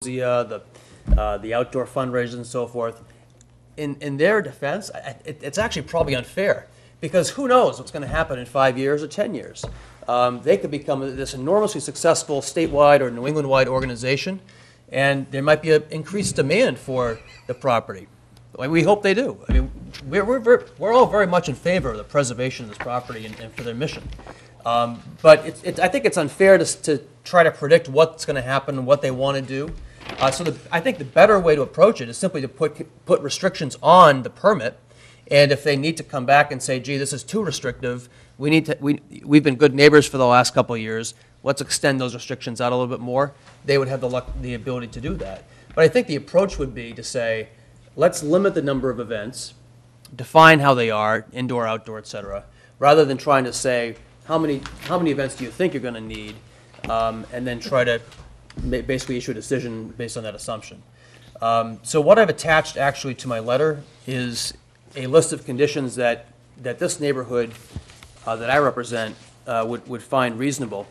the outdoor fundraisers and so forth. In their defense, it's actually probably unfair because who knows what's going to happen in 5 years or 10 years. They could become this enormously successful statewide or New England-wide organization, and there might be an increased demand for the property. We hope they do. I mean, we're all very much in favor of the preservation of this property and for their mission. But I think it's unfair to try to predict what's going to happen and what they want to do. So I think the better way to approach it is simply to put restrictions on the permit, and if they need to come back and say, gee, this is too restrictive, we've been good neighbors for the last couple of years, let's extend those restrictions out a little bit more, they would have the ability to do that. But I think the approach would be to say, let's limit the number of events, define how they are, indoor, outdoor, et cetera, rather than trying to say, how many events do you think you're going to need, and then try to basically issue a decision based on that assumption. So what I've attached actually to my letter is a list of conditions that this neighborhood that I represent would find reasonable.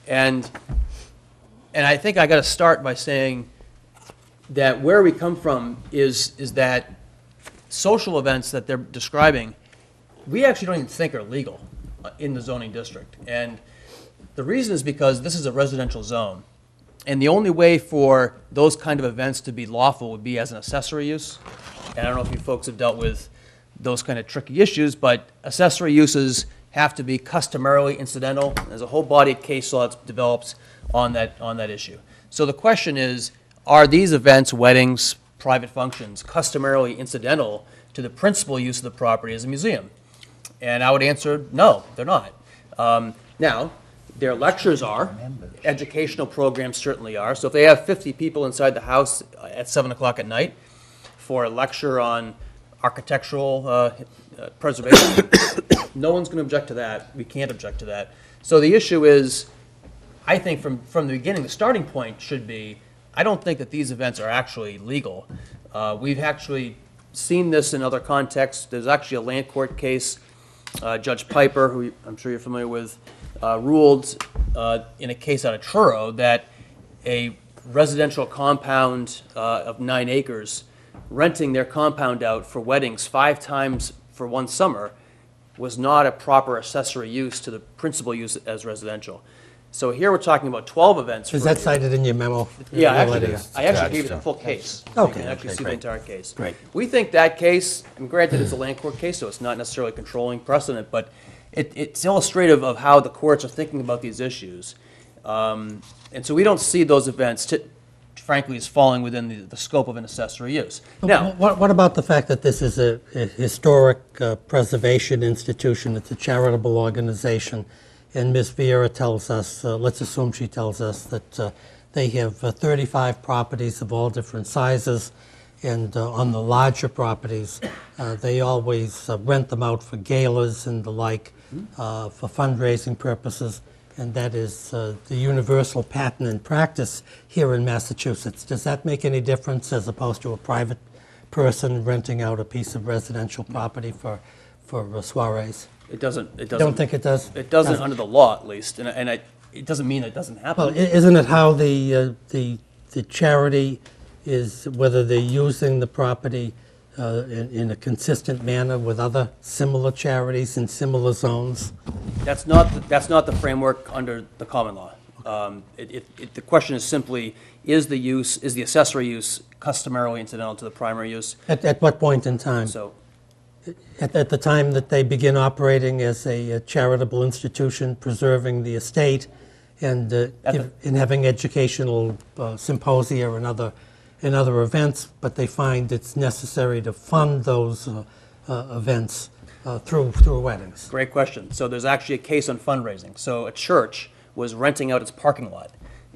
And I think I got to start by saying that where we come from is that social events that they're describing, we actually don't even think are legal in the zoning district. And the reason is because this is a residential zone. And the only way for those kind of events to be lawful would be as an accessory use. And I don't know if you folks have dealt with those kind of tricky issues, but accessory uses have to be customarily incidental. There's a whole body of case law that's developed on that issue. So the question is, are these events, weddings, private functions, customarily incidental to the principal use of the property as a museum? And I would answer, no, they're not. Now, their lectures are, educational programs certainly are. So if they have 50 people inside the house at 7 o'clock at night for a lecture on architectural preservation, no one's going to object to that. We can't object to that. So the issue is, I think from the beginning, the starting point should be, I don't think that these events are actually legal. We've actually seen this in other contexts. There's actually a land court case. Judge Piper, who I'm sure you're familiar with, ruled in a case out of Truro that a residential compound of 9 acres, renting their compound out for weddings 5 times for one summer, was not a proper accessory use to the principal use as residential. So here we're talking about 12 events. Is that cited in your memo? Yeah, I actually gave you the full case. So you can actually see the entire case. Great. We think that case, and granted it's a land court case, so it's not necessarily controlling precedent, but it's illustrative of how the courts are thinking about these issues. And so we don't see those events, frankly, as falling within the scope of an accessory use. Now, what about the fact that this is a historic preservation institution? It's a charitable organization. And Ms. Vieira tells us, let's assume she tells us that they have 35 properties of all different sizes, and on the larger properties, they always rent them out for galas and the like, for fundraising purposes, and that is the universal pattern and practice here in Massachusetts. Does that make any difference as opposed to a private person renting out a piece of residential property for soirees? it doesn't. You don't think it does? It doesn't under the law, at least, and it doesn't mean it doesn't happen. Well, isn't it how the charity is, whether they're using the property in a consistent manner with other similar charities in similar zones? That's not the framework under the common law. The question is simply, is the accessory use customarily incidental to the primary use? At what point in time? So, At the time that they begin operating as a charitable institution, preserving the estate, and having educational symposia and other events, but they find it's necessary to fund those events through weddings. great question. So there's actually a case on fundraising. So a church was renting out its parking lot,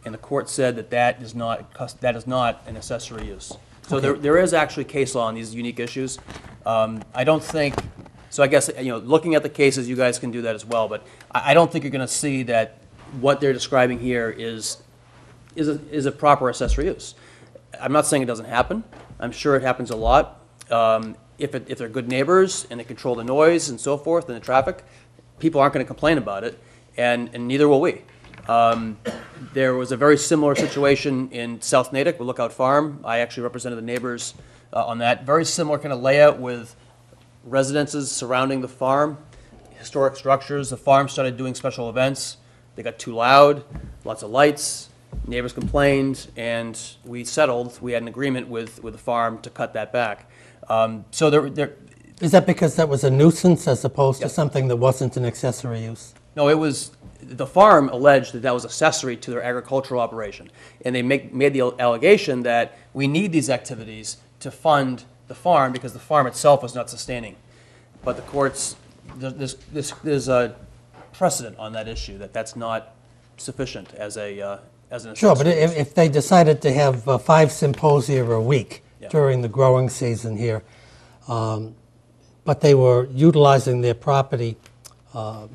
and the court said that is not an accessory use. So Okay. there is actually case law on these unique issues. I don't think, so I guess, looking at the cases, you guys can do that as well, but I don't think you're going to see that what they're describing here is a proper accessory use. I'm not saying it doesn't happen. I'm sure it happens a lot. If they're good neighbors and they control the noise and so forth and the traffic, people aren't going to complain about it, and neither will we. There was a very similar situation in South Natick with Lookout Farm. I actually represented the neighbors on that. Very similar kind of layout with residences surrounding the farm, historic structures. The farm started doing special events. They got too loud, lots of lights. Neighbors complained, and we settled. We had an agreement with the farm to cut that back. So there. Is that because that was a nuisance as opposed to something that wasn't an accessory use? No, it was, the farm alleged that that was accessory to their agricultural operation. And they made the allegation that we need these activities to fund the farm because the farm itself was not sustaining. But the courts, there's a precedent on that issue, that that's not sufficient as an accessory. Sure, but if they decided to have 5 symposia a week during the growing season here, but they were utilizing their property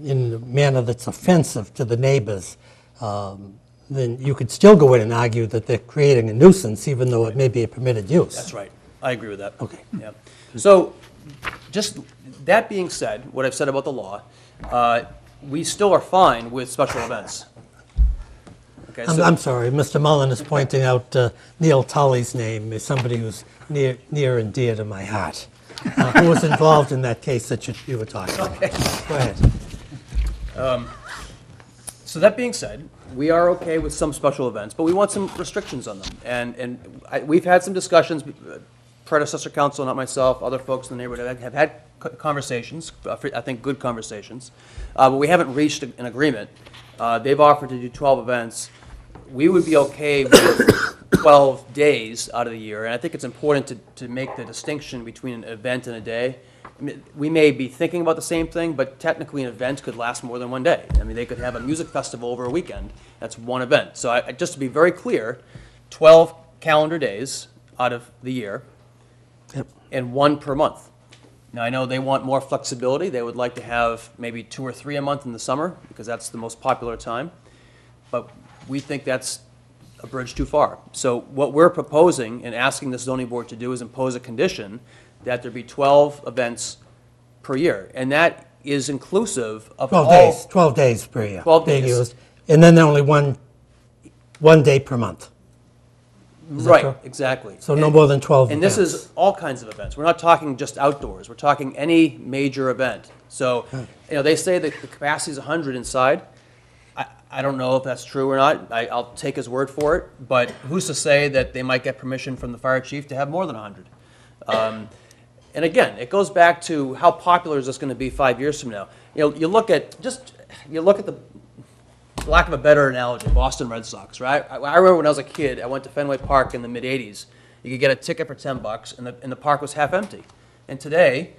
in a manner that's offensive to the neighbors, then you could still go in and argue that they're creating a nuisance, even though it may be a permitted use. That's right. I agree with that. Okay. Yeah. So, just that being said, what I've said about the law, we still are fine with special events. Okay, I'm sorry, Mr. Mullen is pointing out Neil Tully's name as somebody who's near and dear to my heart, who was involved in that case that you were talking about. Okay. Go ahead. So that being said, we are okay with some special events, but we want some restrictions on them. And we've had some discussions, predecessor council, not myself, other folks in the neighborhood have had conversations, I think good conversations, but we haven't reached an agreement. They've offered to do 12 events. We would be okay with 12 days out of the year, and I think it's important to make the distinction between an event and a day. I mean, we may be thinking about the same thing, but technically an event could last more than one day. I mean, they could have a music festival over a weekend. That's one event. So just to be very clear, 12 calendar days out of the year, and 1 per month. Now, I know they want more flexibility. They would like to have maybe 2 or 3 a month in the summer, because that's the most popular time. But we think that's a bridge too far. So what we're proposing and asking the zoning board to do is impose a condition that there be 12 events per year. And that is inclusive of 12 days per year. 12 being days. used, and then only one day per month. Is that Right, correct? exactly. So no more than 12 And this events. is all kinds of events. We're not talking just outdoors. We're talking any major event. So, they say that the capacity is 100 inside. I don't know if that's true or not. I'll take his word for it. But who's to say that they might get permission from the fire chief to have more than 100? And again, it goes back to how popular is this going to be 5 years from now? You look at the, for lack of a better analogy, Boston Red Sox, right? I remember when I was a kid, I went to Fenway Park in the mid-'80s. You could get a ticket for $10, and the park was half empty. And today,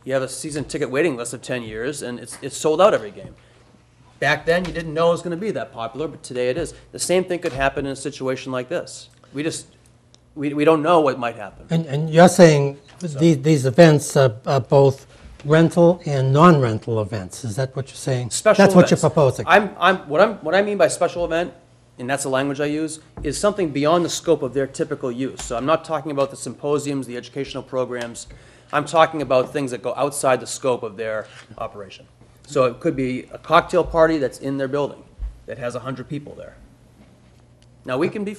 you have a season ticket waiting list of 10 years, and it's sold out every game. Back then, you didn't know it was going to be that popular, but today it is. The same thing could happen in a situation like this. We don't know what might happen. And you're saying these events are both rental and non-rental events. Is that what you're saying? Special That's what you're events. proposing. What I mean by special event, and that's the language I use, is something beyond the scope of their typical use. So I'm not talking about the symposiums, the educational programs. I'm talking about things that go outside the scope of their operation. So it could be a cocktail party that's in their building that has 100 people there. Now, we can be,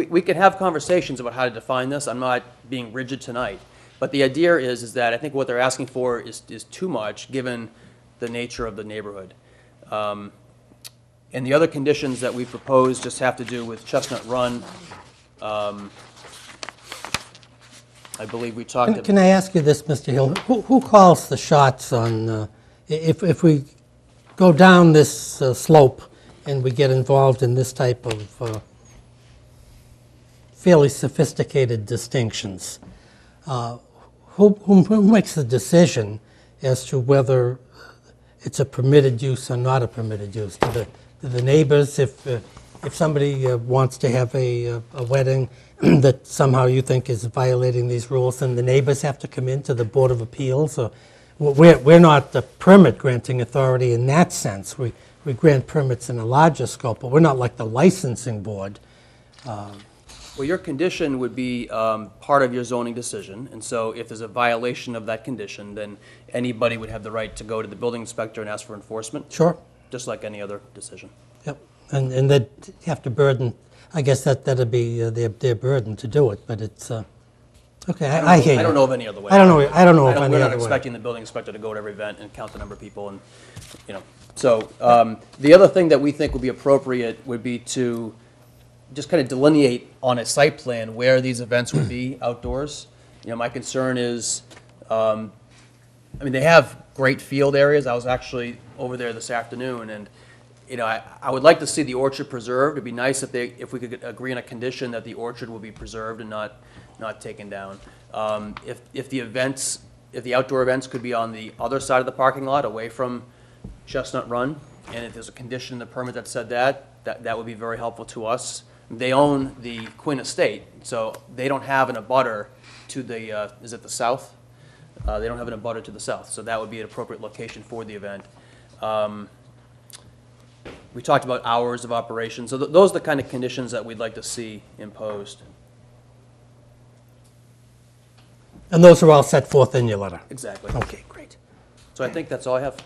we can have conversations about how to define this. I'm not being rigid tonight. But the idea is that I think what they're asking for is too much, given the nature of the neighborhood. And the other conditions that we propose just have to do with Chestnut Run. I believe we talked about. Can I ask you this, Mr. Hill? Who calls the shots on, if we go down this slope and we get involved in this type of fairly sophisticated distinctions, who makes the decision as to whether it's a permitted use or not a permitted use? Do the neighbors, if somebody wants to have a wedding that somehow you think is violating these rules, then the neighbors have to come into the Board of Appeals? Or we're not the permit granting authority in that sense. We grant permits in a larger scope, but we're not like the licensing board. Well, your condition would be part of your zoning decision, and so if there's a violation of that condition, then anybody would have the right to go to the building inspector and ask for enforcement, Sure. just like any other decision. Yep. And they'd have to burden, I guess that'd be their burden to do it, but it's, okay, I hear you. I don't know of any other way. I don't know of any We're other not way. expecting the building inspector to go to every event and count the number of people and, you know. So, the other thing that we think would be appropriate would be to just kind of delineate on a site plan where these events would be outdoors. You know, my concern is, I mean, they have great field areas. I was actually over there this afternoon, and, you know, I would like to see the orchard preserved. It'd be nice if we could agree on a condition that the orchard will be preserved and not taken down. If the outdoor events could be on the other side of the parking lot, away from Chestnut Run, and if there's a condition in the permit that said that would be very helpful to us. They own the Quinn Estate, so they don't have an abutter to the, is it the south? They don't have an abutter to the south, so that would be an appropriate location for the event. We talked about hours of operation, so those are the kind of conditions that we'd like to see imposed. And those are all set forth in your letter? Exactly. Okay, great. So I think that's all I have.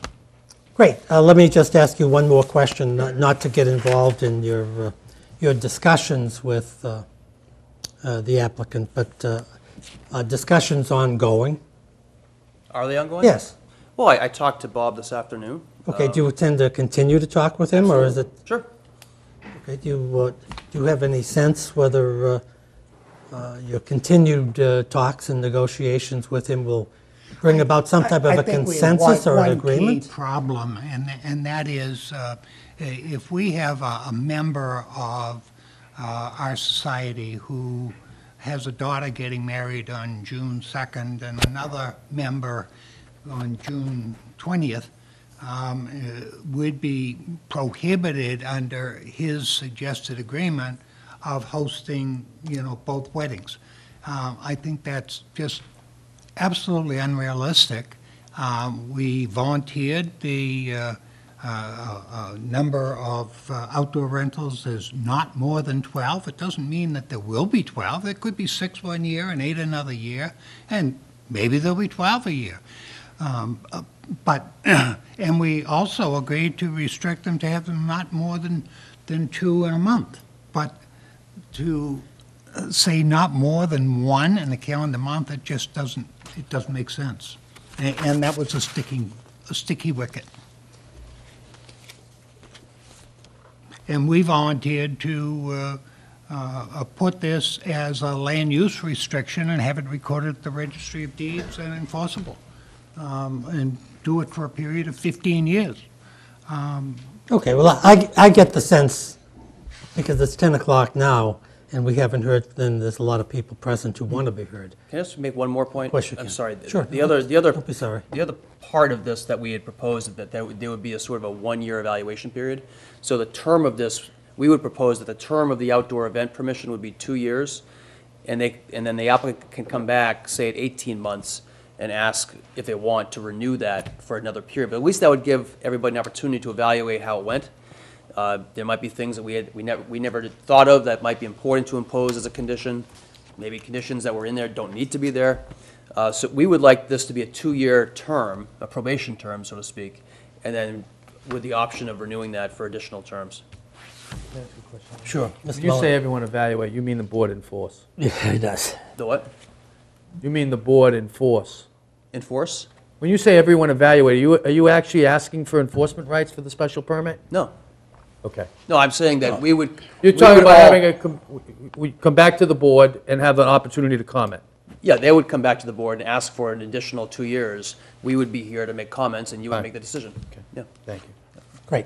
Great. Let me just ask you one more question, not to get involved in your discussions with the applicant, but discussions ongoing. Are they ongoing? Yes. Well, I talked to Bob this afternoon. Okay, do you intend to continue to talk with him, or is it? Sure. Okay, do you have any sense whether your continued talks and negotiations with him will bring about some type of a consensus or an agreement? I think we have one key problem, and that is if we have a member of our society who has a daughter getting married on June 2nd and another member on June 20th, would be prohibited under his suggested agreement of hosting, both weddings. I think that's just absolutely unrealistic. We volunteered the number of outdoor rentals is not more than 12. It doesn't mean that there will be 12. There could be 6 one year and 8 another year, and maybe there'll be 12 a year. And we also agreed to restrict them to have them not more than 2 in a month. But to say not more than 1 in a calendar month, it just doesn't make sense. And that was a sticky wicket. And we volunteered to put this as a land use restriction and have it recorded at the Registry of Deeds and enforceable. And do it for a period of 15 years. Okay, well, I get the sense, because it's 10 o'clock now, and we haven't heard, then there's a lot of people present who want to be heard. Can I just make one more point? Of course you I'm can. sorry. Sure. Don't be sorry. The other part of this that we had proposed is that there would be a sort of a 1-year evaluation period. So the term of this, we would propose that the term of the outdoor event permission would be 2 years, and then the applicant can come back, say at 18 months, and ask if they want to renew that for another period. But at least that would give everybody an opportunity to evaluate how it went. There might be things that we never thought of that might be important to impose as a condition. Maybe conditions that were in there don't need to be there. So we would like this to be a 2-year term, a probation term, so to speak, and then with the option of renewing that for additional terms. Sure. When Mr. you say Mullin. everyone evaluate, you mean the board enforce? Yeah, it does. The what? You mean the board enforce? Enforce? When you say everyone evaluate, are you actually asking for enforcement rights for the special permit? No. Okay. No, I'm saying that we would. You're we talking would about all- having we come back to the board and have an opportunity to comment. Yeah, they would come back to the board and ask for an additional 2 years. We would be here to make comments, and you would Fine. make the decision. Okay. Yeah. Thank you. Great.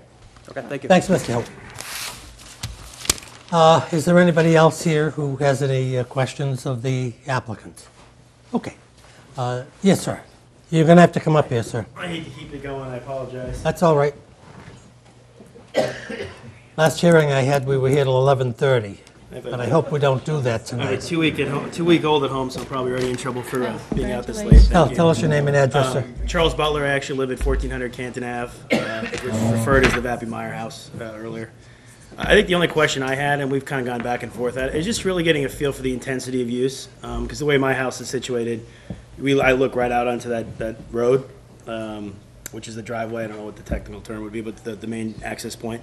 Okay, thank you. Thanks, Mr. Hill. Is there anybody else here who has any questions of the applicant? Okay. Yes, sir. You're going to have to come up here, sir. I hate to keep it going, I apologize. That's all right. Last hearing I had, we were here till 11:30, but I hope we don't do that I have a tonight. 2-week-old at home, so I'm probably already in trouble for being out this late. Thank Tell you. us your name and address, sir. Charles Butler, I actually live at 1400 Canton Ave, which was referred as the Vappy Meyer house earlier. I think the only question I had, and we've kind of gone back and forth at, is just really getting a feel for the intensity of use. Because the way my house is situated, I look right out onto that road, which is the driveway. I don't know what the technical term would be, but the main access point.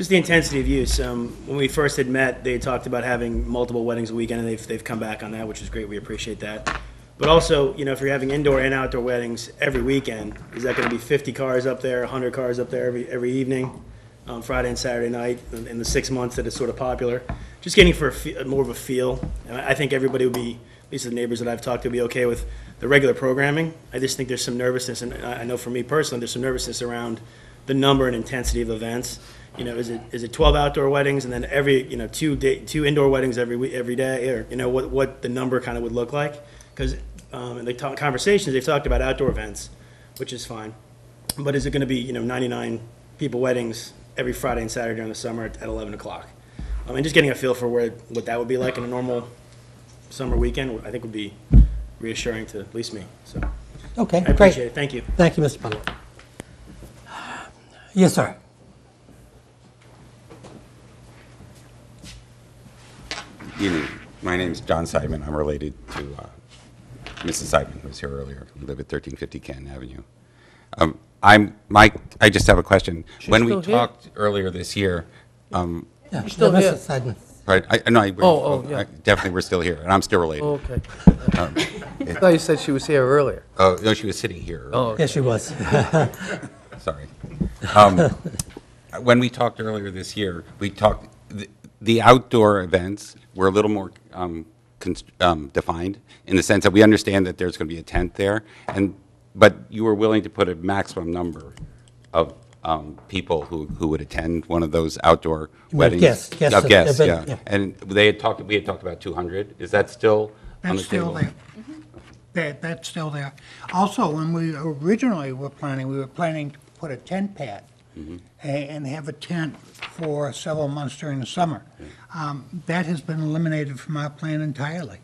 just the intensity of use. When we first had met, they had talked about having multiple weddings a weekend, and they've come back on that, which is great. We appreciate that. But also, you know, if you're having indoor and outdoor weddings every weekend, is that going to be 50 cars up there, 100 cars up there every evening, on Friday and Saturday night, in the 6 months that it's sort of popular? Just getting for more of a feel. And I think everybody would be, at least the neighbors that I've talked to, be okay with the regular programming. I just think there's some nervousness, and I know for me personally, there's some nervousness around the number and intensity of events. You know, is it 12 outdoor weddings and then two indoor weddings every day, or what the number kind of would look like? Because in the conversations they've talked about outdoor events, which is fine, but is it going to be 99 people weddings every Friday and Saturday during the summer at 11 o'clock? I mean, just getting a feel for what that would be like in a normal summer weekend, I think would be reassuring to at least me. So Okay, I great. appreciate it. Thank you. Thank you, Mr. Butler. Yes, sir. Evening. My name's John Seidman. I'm related to Mrs. Seidman, who was here earlier. We live at 1350 Canton Avenue. I just have a question. When we still here? talked earlier this year, Yeah, still yeah, here? Mrs. Seidman. right? Yeah. Definitely, we're still here, and I'm still related. Oh, okay. I thought you said she was here earlier. Oh no, she was sitting here. Oh, okay. Yes, she was. Sorry. When we talked earlier this year, we talked, the outdoor events were a little more defined, in the sense that we understand that there's going to be a tent there, but you were willing to put a maximum number of people who would attend one of those outdoor weddings. guests, Of guests, event, yeah. yeah. And we had talked about 200. Is that still on the That's still table? there. That's still there. Also, when we originally were planning to put a tent pad and have a tent for several months during the summer. That has been eliminated from our plan entirely.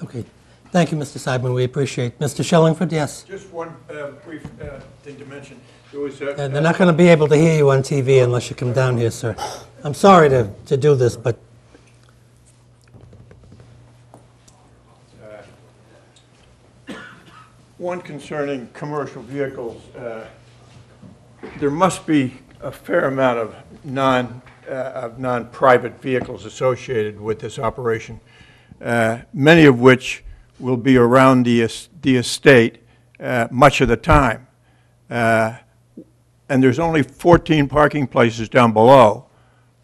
Okay. Thank you, Mr. Seidman. We appreciate. Mr. Shellingford, yes. Just one brief thing to mention. There was And they're not going to be able to hear you on TV unless you come down here, sir. I'm sorry to do this, but one concerning commercial vehicles. There must be a fair amount of non-private vehicles associated with this operation, many of which will be around the estate much of the time. And there's only 14 parking places down below,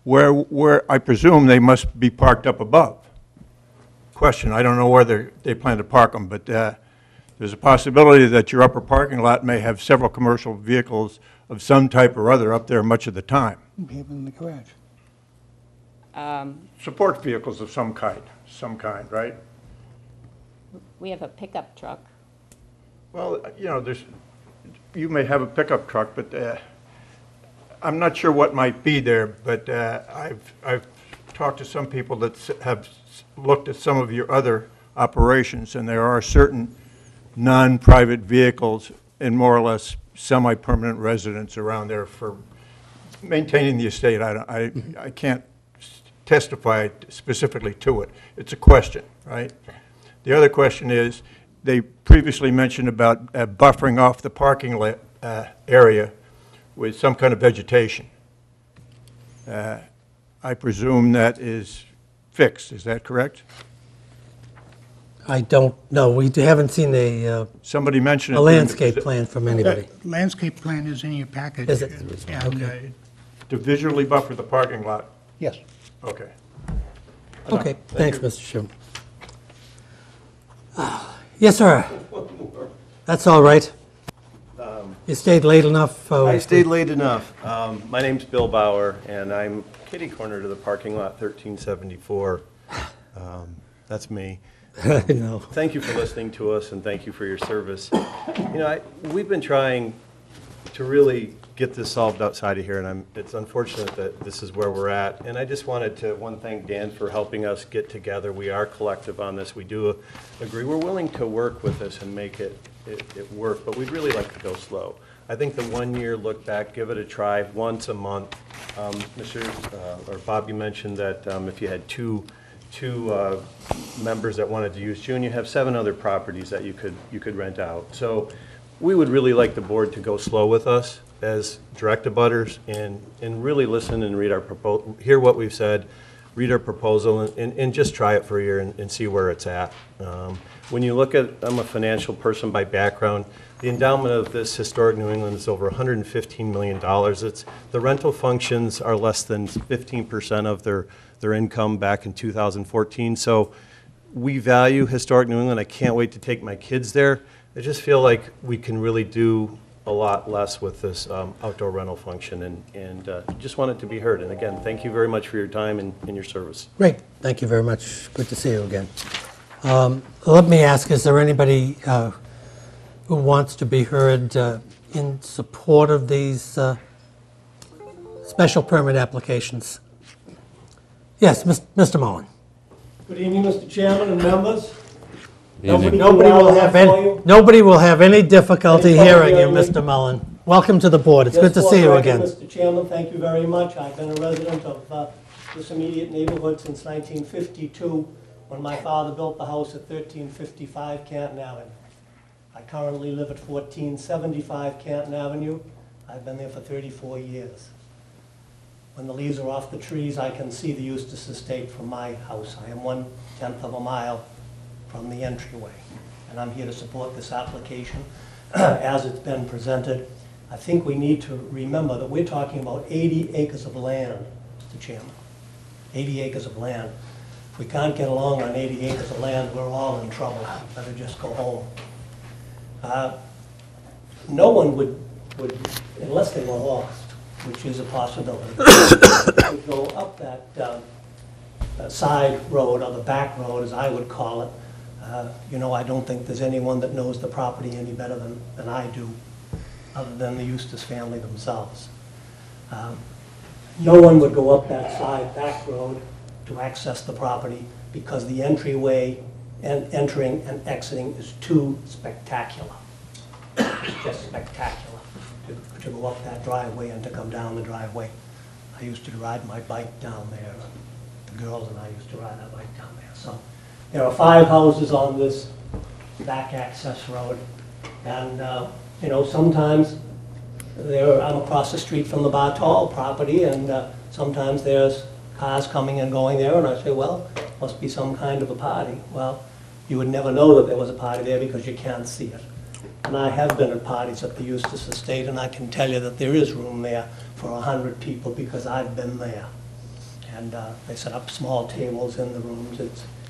where I presume they must be parked up above. Question, I don't know where they plan to park them, but there's a possibility that your upper parking lot may have several commercial vehicles of some type or other up there much of the time. Even in the garage. Support vehicles of some kind, right? We have a pickup truck. Well, you may have a pickup truck, but I'm not sure what might be there, but I've talked to some people that have looked at some of your other operations, and there are certain non-private vehicles and more or less semi-permanent residents around there for maintaining the estate. I can't testify specifically to it. It's a question, right? The other question is, they previously mentioned about buffering off the parking area with some kind of vegetation. I presume that is fixed, is that correct? I don't know. We haven't seen Somebody mentioned it. a landscape plan from anybody. Landscape plan is in your package. Is it? Yeah, Okay. To visually buffer the parking lot? Yes. Okay. Okay, thanks, Mr. Schuman. Yes, sir. That's all right. You stayed late enough? I stayed late enough. My name's Bill Bauer, and I'm kitty corner to the parking lot 1374. That's me. I know. Thank you for listening to us, and thank you for your service. We've been trying to really get this solved outside of here, and it's unfortunate that this is where we're at. And I just wanted to, thank Dan for helping us get together. We are collective on this. We do agree. We're willing to work with this and make it work, but we'd really like to go slow. I think the 1 year look back, give it a try once a month. Bob, you mentioned that if you had two members that wanted to use June, you have 7 other properties that you could rent out. So we would really like the board to go slow with us. as direct abutters and really listen and read our hear what we've said, read our proposal, and just try it for a year and see where it's at. When you look at, I'm a financial person by background, the endowment of this historic New England is over $115 million. The rental functions are less than 15% of their income back in 2014. So we value historic New England. I can't wait to take my kids there. I just feel like we can really do a lot less with this outdoor rental function, and just want it to be heard. And again, thank you very much for your time and your service. Great, thank you very much. Good to see you again. Let me ask, is there anybody who wants to be heard in support of these special permit applications? Yes, Mr. Mullen. Good evening, Mr. Chairman and members. Nobody will have any difficulty hearing you, Mr. Mullen. Welcome to the board. It's good to see you again. Mr. Chairman, thank you very much. I've been a resident of this immediate neighborhood since 1952, when my father built the house at 1355 Canton Avenue. I currently live at 1475 Canton Avenue. I've been there for 34 years. When the leaves are off the trees, I can see the Eustis Estate from my house. I am 1/10 of a mile from the entryway, and I'm here to support this application as it's been presented. I think we need to remember that we're talking about 80 acres of land, Mr. Chairman. 80 acres of land. If we can't get along on 80 acres of land, we're all in trouble. Better just go home. No one would, unless they were lost, which is a possibility, would go up that side road, or the back road, as I would call it. I don't think there's anyone that knows the property any better than I do, other than the Eustis family themselves. No one would go up that side back road to access the property because the entryway and entering and exiting is too spectacular. It's just spectacular to go up that driveway and to come down the driveway. I used to ride my bike down there. The girls and I used to ride our bike down there. So there are 5 houses on this back access road, and sometimes I'm across the street from the Bartol property, and sometimes there's cars coming and going there, and I say, well, must be some kind of a party. Well, you would never know that there was a party there because you can't see it. And I have been at parties at the Eustis Estate, and I can tell you that there is room there for 100 people because I've been there. And they set up small tables in the rooms.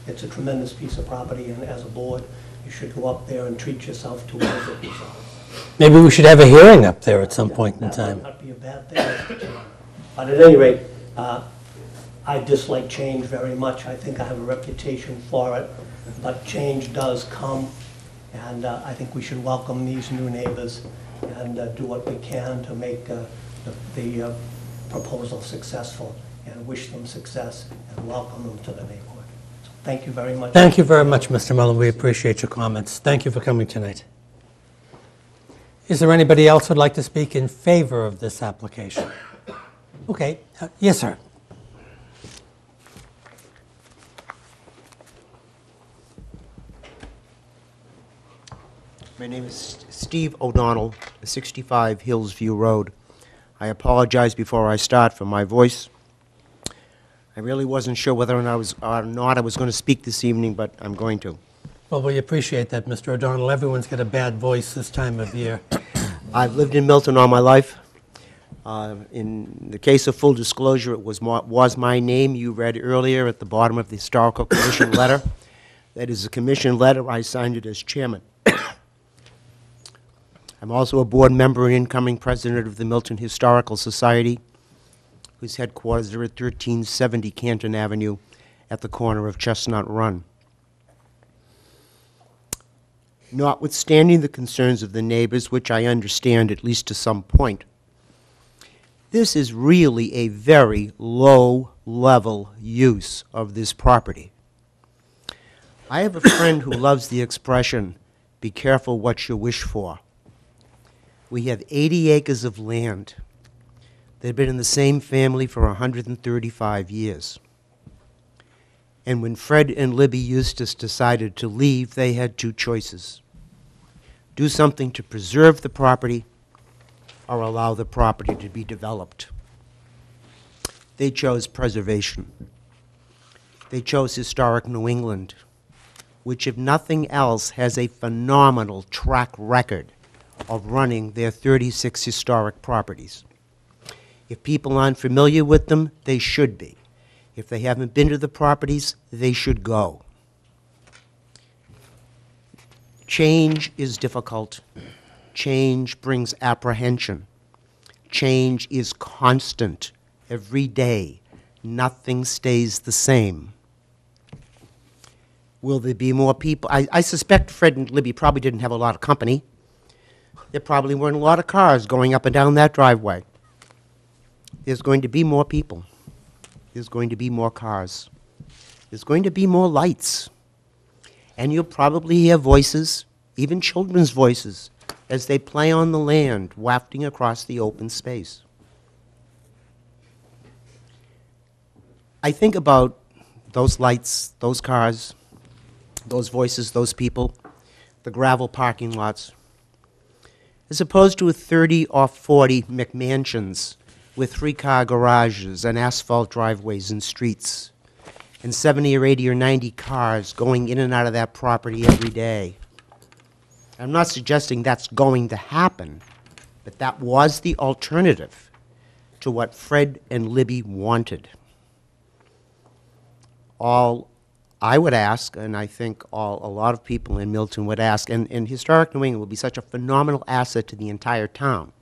It's a tremendous piece of property, and as a board, you should go up there and treat yourself to a visit yourself. Maybe we should have a hearing up there at some point in time. That would not be a bad thing, Mr. Chairman. But at any rate, I dislike change very much. I think I have a reputation for it, but change does come, and I think we should welcome these new neighbors and do what we can to make the proposal successful, and wish them success and welcome them to the neighborhood. So thank you very much. Thank you very much, Mr. Mullen. We appreciate your comments. Thank you for coming tonight. Is there anybody else who would like to speak in favor of this application? Okay. Yes, sir. My name is Steve O'Donnell, 65 Hillsview Road. I apologize before I start for my voice. I really wasn't sure whether or not I was going to speak this evening, but I'm going to. Well, we appreciate that, Mr. O'Donnell. Everyone's got a bad voice this time of year. I've lived in Milton all my life. In the case of full disclosure, it was my name you read earlier at the bottom of the Historical Commission letter. That is a commission letter. I signed it as chairman. I'm also a board member and incoming president of the Milton Historical Society, whose headquarters are at 1370 Canton Avenue at the corner of Chestnut Run. Notwithstanding the concerns of the neighbors, which I understand at least to some point, this is really a very low-level use of this property. I have a friend who loves the expression, "Be careful what you wish for." We have 80 acres of land. They've been in the same family for 135 years. And when Fred and Libby Eustace decided to leave, they had 2 choices. Do something to preserve the property, or allow the property to be developed. They chose preservation. They chose historic New England, which, if nothing else, has a phenomenal track record of running their 36 historic properties. If people aren't familiar with them, they should be. If they haven't been to the properties, they should go. Change is difficult. Change brings apprehension. Change is constant. Every day, nothing stays the same. Will there be more people? I suspect Fred and Libby probably didn't have a lot of company. There probably weren't a lot of cars going up and down that driveway. There's going to be more people. There's going to be more cars. There's going to be more lights. And you'll probably hear voices, even children's voices, as they play on the land, wafting across the open space. I think about those lights, those cars, those voices, those people, the gravel parking lots, as opposed to 30 or 40 McMansions with 3-car garages and asphalt driveways and streets, and 70 or 80 or 90 cars going in and out of that property every day. I'm not suggesting that's going to happen, but that was the alternative to what Fred and Libby wanted. All I would ask, and I think a lot of people in Milton would ask, and Historic New England will be such a phenomenal asset to the entire town.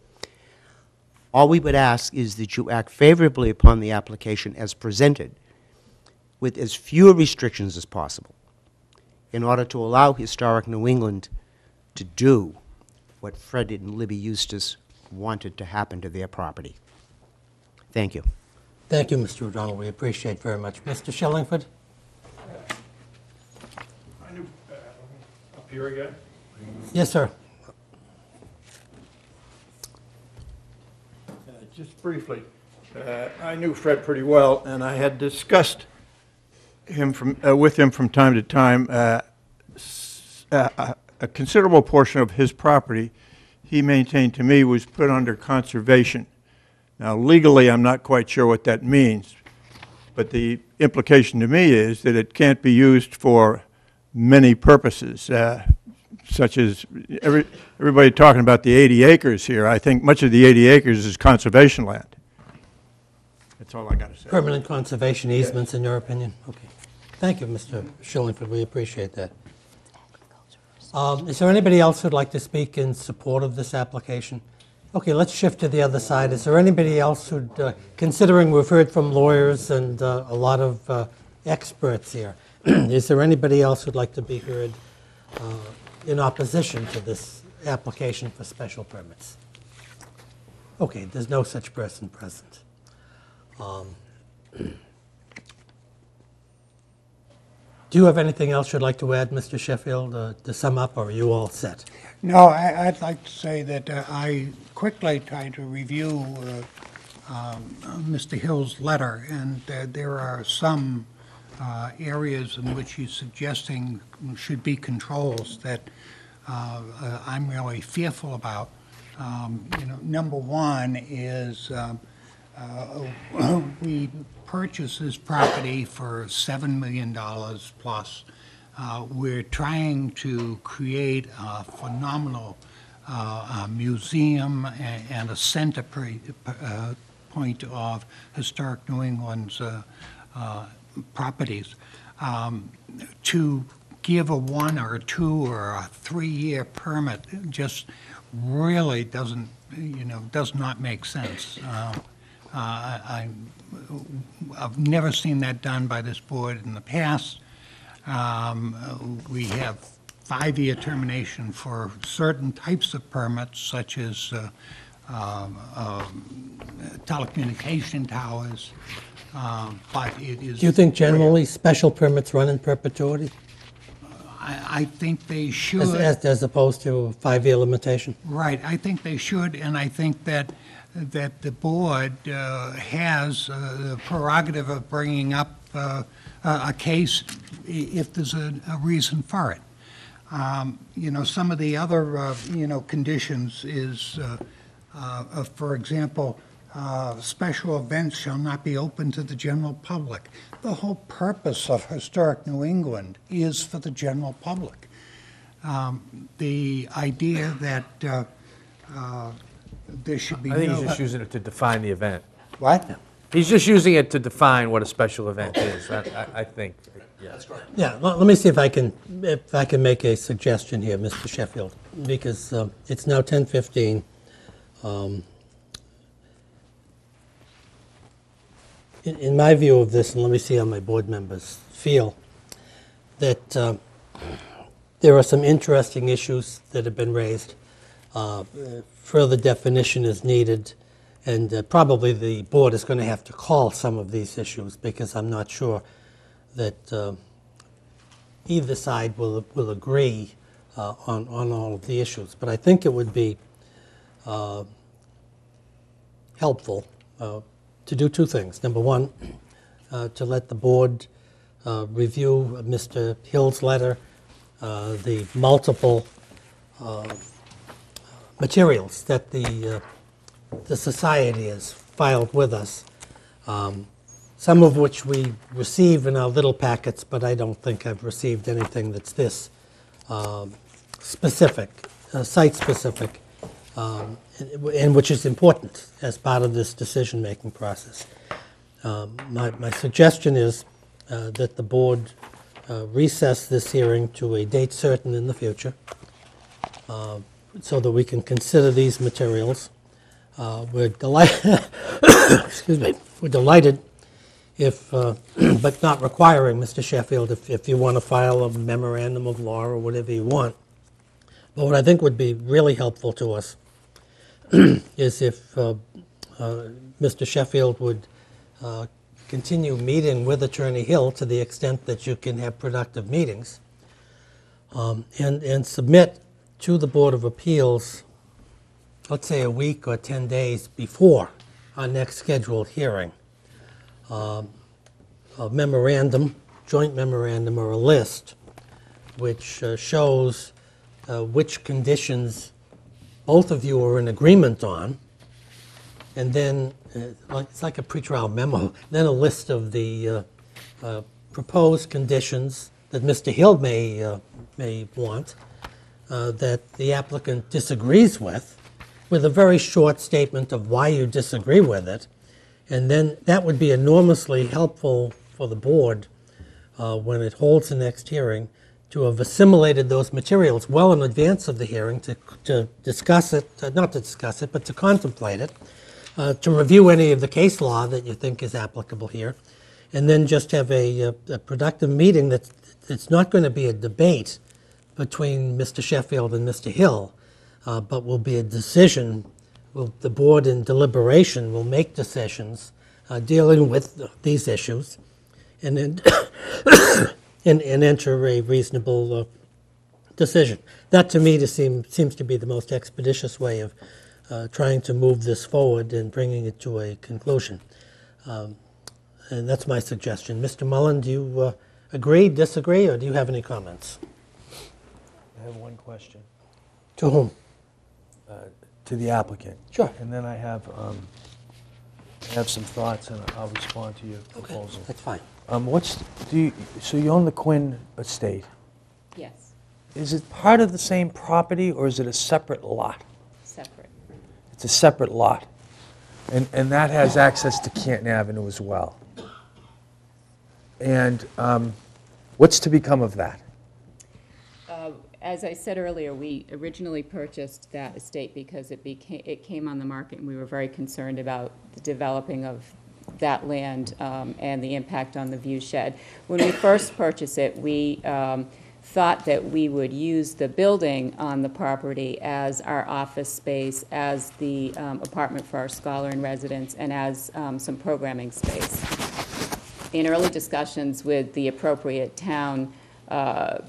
All we would ask is that you act favorably upon the application as presented, with as few restrictions as possible, in order to allow Historic New England to do what Fred and Libby Eustace wanted to happen to their property. Thank you. Thank you, Mr. O'Donnell. We appreciate very much. Mr. Shillingford? Up here again? Yes, sir. Just briefly, I knew Fred pretty well, and I had discussed with him from time to time a considerable portion of his property he maintained to me was put under conservation. Now, legally, I'm not quite sure what that means, but the implication to me is that it can't be used for many purposes, such as everybody talking about the 80 acres here. I think much of the 80 acres is conservation land. That's all I got to say. Permanent conservation easements, in your opinion? Okay. Thank you, Mr. Shillingford. We appreciate that. Is there anybody else who'd like to speak in support of this application? Okay, let's shift to the other side. Is there anybody else who'd, considering we've heard from lawyers and a lot of experts here, is there anybody else who'd like to be heard in opposition to this application for special permits? Okay, there's no such person present. Do you have anything else you'd like to add, Mr. Sheffield, to sum up, or are you all set? No, I'd like to say that I quickly tried to review Mr. Hill's letter, and there are some areas in which he's suggesting should be controls that I'm really fearful about. Number one is we purchased this property for $7 million plus. We're trying to create a phenomenal museum and a center point of historic New England's properties. To give a 1 or a 2 or a 3-year permit just really doesn't, does not make sense. I've never seen that done by this board in the past. We have 5-year termination for certain types of permits, such as telecommunication towers, but it is... Do you think generally special permits run in perpetuity? I think they should. As opposed to a 5-year limitation? Right, I think they should, and I think that the board has the prerogative of bringing up a case if there's a reason for it. Some of the other, conditions is For example, special events shall not be open to the general public. The whole purpose of Historic New England is for the general public. The idea that there should be I think no... he's just using it to define the event. What? He's just using it to define what a special event is, I think. Yeah. Yeah, let me see if I can make a suggestion here, Mr. Sheffield, because it's now 10:15. In my view of this, and let me see how my board members feel, that there are some interesting issues that have been raised. Further definition is needed, and probably the board is going to have to call some of these issues because I'm not sure that either side will agree on all of the issues. But I think it would be helpful to do two things. Number one, to let the board review Mr. Hill's letter, the multiple materials that the society has filed with us, some of which we receive in our little packets, but I don't think I've received anything that's this specific, site-specific, and which is important as part of this decision-making process. My suggestion is that the board recess this hearing to a date certain in the future so that we can consider these materials. We're delighted, excuse me, we're delighted if, but not requiring, Mr. Sheffield, if you want to file a memorandum of law or whatever you want. But what I think would be really helpful to us is if Mr. Sheffield would continue meeting with Attorney Hill to the extent that you can have productive meetings, and submit to the Board of Appeals, let's say a week or 10 days before our next scheduled hearing, a memorandum, joint memorandum, or a list which shows which conditions both of you are in agreement on, and then it's like a pretrial memo, then a list of the proposed conditions that Mr. Hill may want that the applicant disagrees with a very short statement of why you disagree with it. And then that would be enormously helpful for the board when it holds the next hearing to have assimilated those materials well in advance of the hearing to discuss it, not to discuss it, but to contemplate it, to review any of the case law that you think is applicable here, and then just have a productive meeting that's not going to be a debate between Mr. Sheffield and Mr. Hill, but will be a decision. The board in deliberation will make decisions dealing with these issues, and then and enter a reasonable decision. That, to me, seems to be the most expeditious way of trying to move this forward and bringing it to a conclusion. And that's my suggestion. Mr. Mullen, do you agree, disagree, or do you have any comments? I have one question. To whom? To the applicant. Sure. And then I have some thoughts, and I'll respond to your proposal. That's fine. So you own the Quinn estate. Yes, Is it part of the same property, or is it a separate lot? separate. It's a separate lot. And that has access to Canton Avenue as well. And what's to become of that? As I said earlier, we originally purchased that estate because it came on the market, and we were very concerned about the developing of that land and the impact on the view shed. When we first purchased it, we thought that we would use the building on the property as our office space, as the apartment for our scholar in residence, and as some programming space. In early discussions with the appropriate town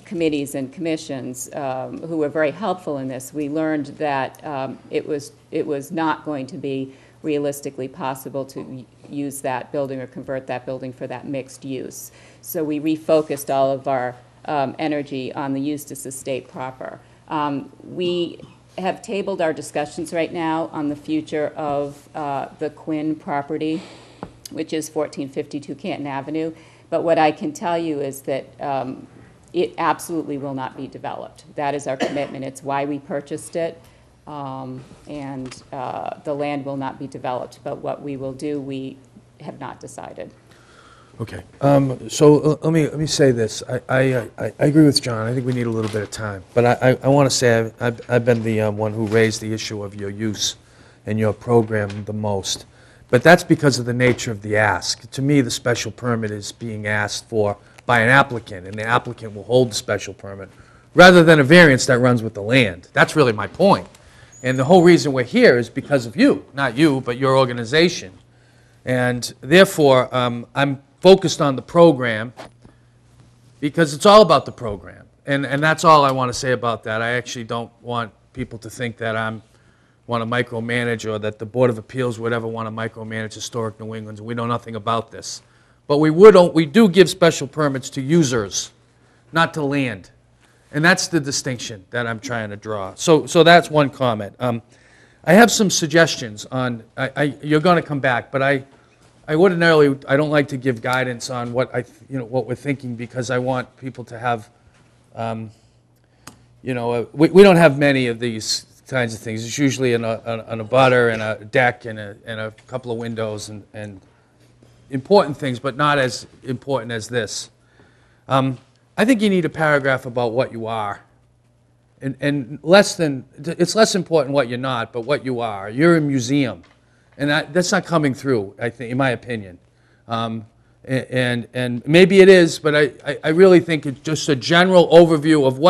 committees and commissions who were very helpful in this, we learned that it was not going to be realistically possible to use that building or convert that building for that mixed use. So we refocused all of our energy on the Eustis estate proper. We have tabled our discussions right now on the future of the Quinn property, which is 1452 Canton Avenue. But what I can tell you is that it absolutely will not be developed. That is our commitment. It's why we purchased it. And the land will not be developed. But what we will do, we have not decided. Okay, so let me say this. I agree with John. I think we need a little bit of time. But I want to say I've been the one who raised the issue of your use and your program the most. But that's because of the nature of the ask. To me, the special permit is being asked for by an applicant, and the applicant will hold the special permit, rather than a variance that runs with the land. That's really my point. And the whole reason we're here is because of you. Not you, but your organization. And therefore, I'm focused on the program because it's all about the program. And that's all I want to say about that. I actually don't want people to think that I want to micromanage or that the Board of Appeals would ever want to micromanage historic New England. We know nothing about this. But we do give special permits to users, not to land. And that's the distinction that I'm trying to draw. So that's one comment. I have some suggestions on, you're going to come back, but I ordinarily, I don't like to give guidance on what what we're thinking, because I want people to have, we don't have many of these kinds of things. It's usually on a butter and a deck and a couple of windows and important things, but not as important as this. I think you need a paragraph about what you are, and it's less important what you're not, but what you are. You're a museum. And that's not coming through, I think, in my opinion. And maybe it is, but I really think it's just a general overview of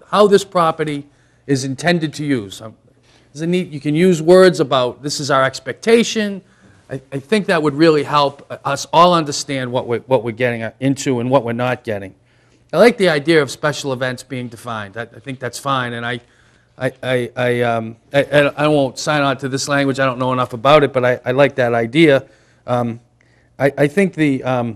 how this property is intended to use. You can use words about this is our expectation. I think that would really help us all understand what we're getting into and what we're not getting. I like the idea of special events being defined. I think that's fine, and I won't sign on to this language. I don't know enough about it, but I like that idea. I think a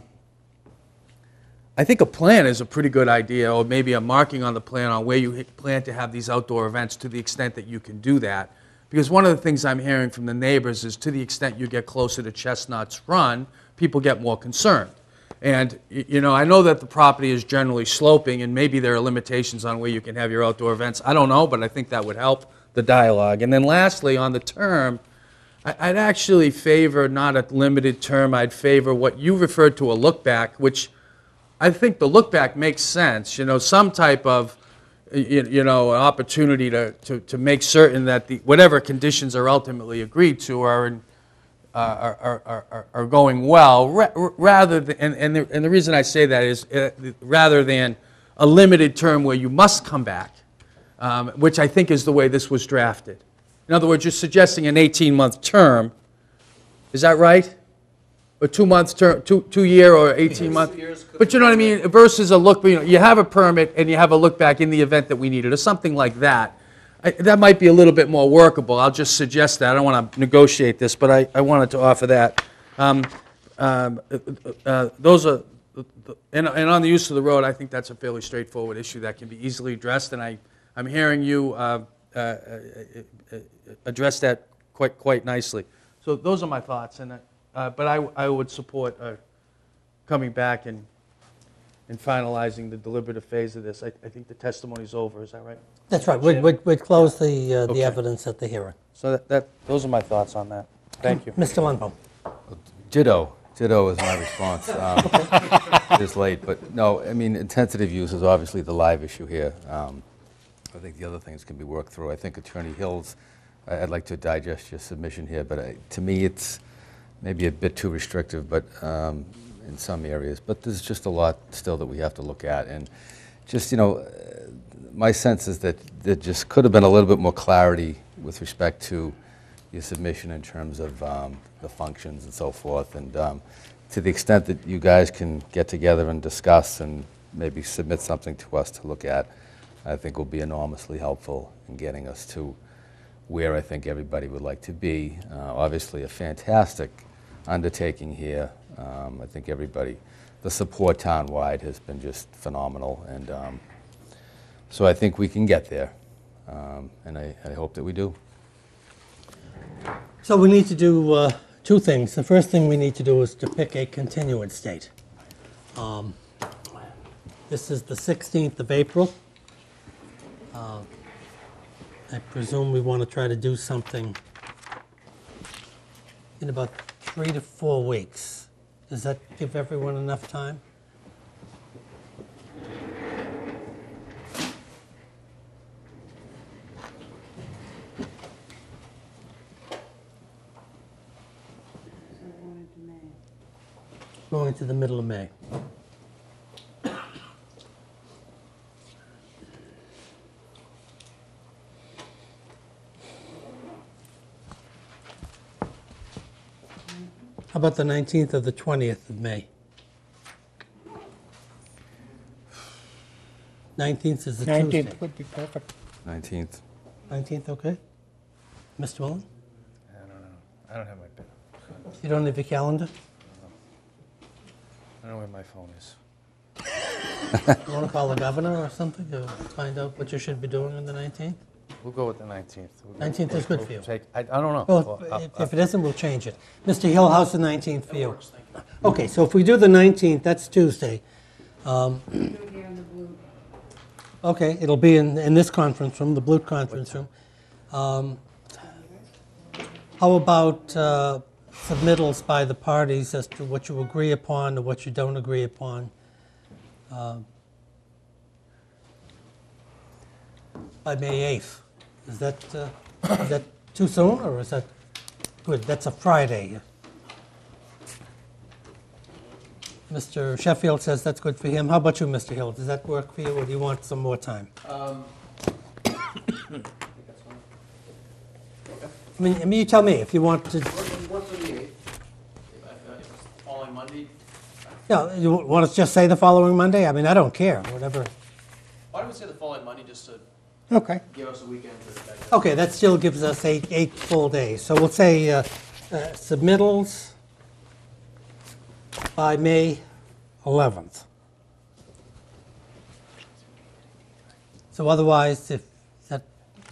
plan is a pretty good idea, or maybe a marking on the plan on where you plan to have these outdoor events, to the extent that you can do that. Because one of the things I'm hearing from the neighbors is, to the extent you get closer to Chestnut's Run, people get more concerned. And, I know that the property is generally sloping, and maybe there are limitations on where you can have your outdoor events. I don't know, but I think that would help the dialogue. And then lastly, on the term, I'd actually favor not a limited term. I'd favor what you referred to, a look back, which I think the look back makes sense. Some type of, an opportunity to make certain that whatever conditions are ultimately agreed to are going well, rather than, and the reason I say that is rather than a limited term where you must come back, which I think is the way this was drafted. In other words, you're suggesting an 18-month term. Is that right? A 2-month term, 2-year or 18-month? But you know what I mean? Versus a look, you have a permit and you have a look back in the event that we need it, or something like that. That might be a little bit more workable. I'll just suggest that. I don't want to negotiate this, but I wanted to offer that. Those are, and on the use of the road, I think that's a fairly straightforward issue that can be easily addressed, and I'm hearing you address that quite nicely. So those are my thoughts, and but I would support coming back and finalizing the deliberative phase of this. I think the testimony's over. Is that right? That's right. We'd close the Okay. evidence at the hearing. So those are my thoughts on that. Thank you. Mr. Lundbaum. Ditto is my response. It is late, but no, I mean, intensive use is obviously the live issue here. I think the other things can be worked through. I think Attorney Hills, I'd like to digest your submission here, but to me it's maybe a bit too restrictive, but in some areas. But there's just a lot still that we have to look at. And just, my sense is that there just could have been a little bit more clarity with respect to your submission in terms of the functions and so forth. And to the extent that you guys can get together and discuss and maybe submit something to us to look at, I think will be enormously helpful in getting us to where I think everybody would like to be. Obviously, a fantastic undertaking here. I think the support town-wide has been just phenomenal. And so I think we can get there. and I hope that we do. So we need to do two things. The first thing we need to do is to pick a continuance date. This is the 16th of April. I presume we want to try to do something in about 3 to 4 weeks. Does that give everyone enough time? Going to the middle of May. How about the 19th or the 20th of May? 19th is the Tuesday. 19th would be perfect. 19th. 19th, okay? Mr. Mullen? I don't know. I don't have my pen. You don't have your calendar? I don't know where my phone is. You want to call the governor or something to find out what you should be doing on the 19th? We'll go with the 19th. 19th is good for you. I don't know. Well, if it isn't, we'll change it. Mr. Hill, how's the 19th for you? Okay, so if we do the 19th, that's Tuesday. Okay, it'll be in this conference room, the Blue Conference Room. How about submittals by the parties as to what you agree upon or what you don't agree upon? By May 8th. Is that too soon, or is that good? That's a Friday. Mr. Sheffield says that's good for him. How about you, Mr. Hill? Does that work for you, or do you want some more time? I mean, you tell me if you want to. What's the 8th? Following Monday? Yeah, you want to just say the following Monday? I mean, I don't care, whatever. Why don't we say the following Monday just to Okay. give us a weekend to digest? Okay, that still gives us eight full days. So we'll say submittals by May 11th. So otherwise, if that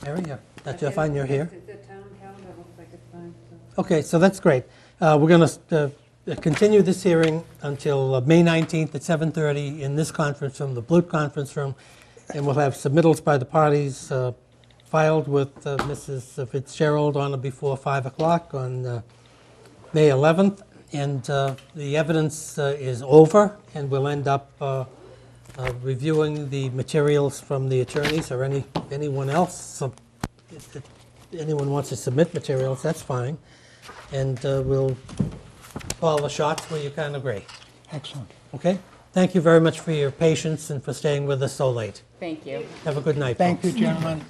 area, that's your fine, you're here. The town calendar looks like it's fine. Okay, so that's great. We're going to continue this hearing until May 19th at 7:30 in this conference room, the Blue Conference Room, and we'll have submittals by the parties filed with Mrs. Fitzgerald on or before 5 o'clock on May 11th. And the evidence is over, and we'll end up reviewing the materials from the attorneys or anyone else. So if anyone wants to submit materials, that's fine. And we'll call the shots where you can agree. Excellent. Okay? Thank you very much for your patience and for staying with us so late. Thank you. Have a good night, Thank folks. you, gentlemen.